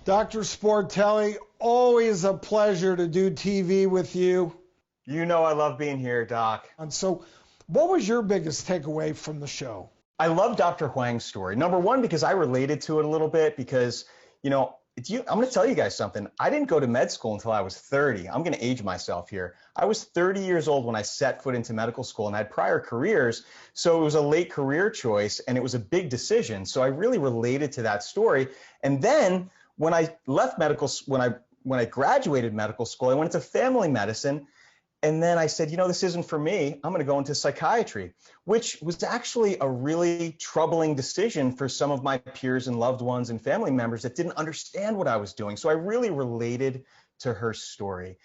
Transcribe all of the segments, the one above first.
Dr. Sportelli, always a pleasure to do TV with you. You know I love being here, Doc. And so, what was your biggest takeaway from the show? I love Dr. Huang's story. Number one, because I related to it a little bit because, I'm going to tell you guys something. I didn't go to med school until I was 30. I'm going to age myself here. I was 30 years old when I set foot into medical school and I had prior careers. So it was a late career choice and it was a big decision. So I really related to that story. And then when I left when I graduated medical school, I went into family medicine. And then I said, this isn't for me. I'm going to go into psychiatry, which was actually a really troubling decision for some of my peers and loved ones and family members that didn't understand what I was doing. So I really related to her story.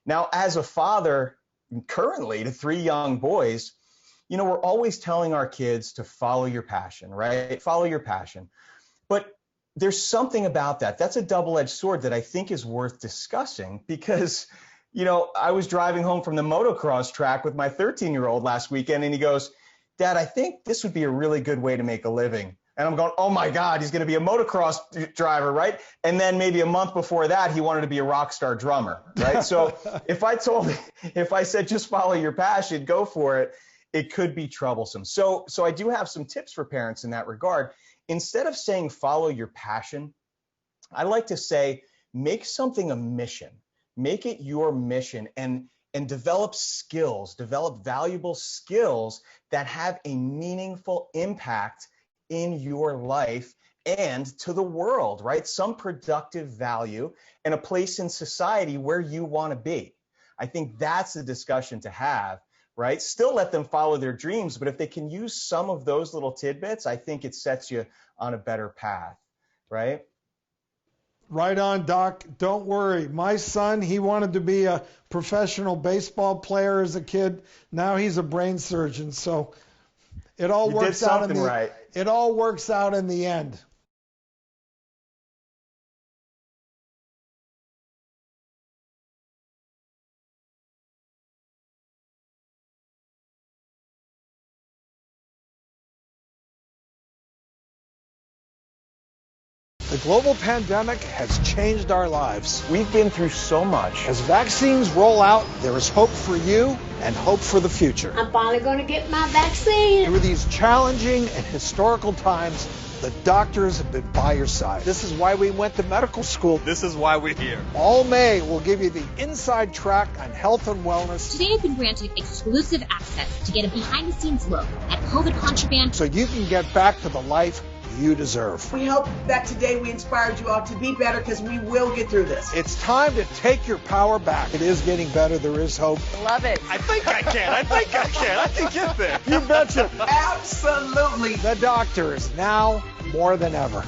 Now, as a father, currently to 3 young boys, we're always telling our kids to follow your passion, right? Follow your passion. But there's something about that. That's a double-edged sword that I think is worth discussing because I was driving home from the motocross track with my 13-year-old last weekend, and he goes, "Dad, I think this would be a really good way to make a living." And I'm going, oh my God, he's going to be a motocross driver, right? And then maybe a month before that, he wanted to be a rock star drummer, right? So if I said, just follow your passion, go for it, it could be troublesome. So I do have some tips for parents in that regard. Instead of saying follow your passion, I like to say, make something a mission. Make it your mission and develop skills, develop valuable skills that have a meaningful impact in your life and to the world, right? Some productive value and a place in society where you want to be. I think that's a discussion to have, right? Still let them follow their dreams, but if they can use some of those little tidbits, I think it sets you on a better path, right? Right on, Doc. Don't worry. My son, he wanted to be a professional baseball player as a kid. Now he's a brain surgeon. So it all works out in the right. It all works out in the end. The global pandemic has changed our lives. We've been through so much. As vaccines roll out, there is hope for you and hope for the future. I'm finally going to get my vaccine. Through these challenging and historical times, the doctors have been by your side. This is why we went to medical school. This is why we're here. All May will give you the inside track on health and wellness. Today I've been granted exclusive access to get a behind-the-scenes look at COVID contraband. So you can get back to the life you deserve. We hope that today we inspired you all to be better because we will get through this. It's time to take your power back. It is getting better. There is hope. Love it. I think I can. I can get there. You betcha. Absolutely. The doctor is now more than ever.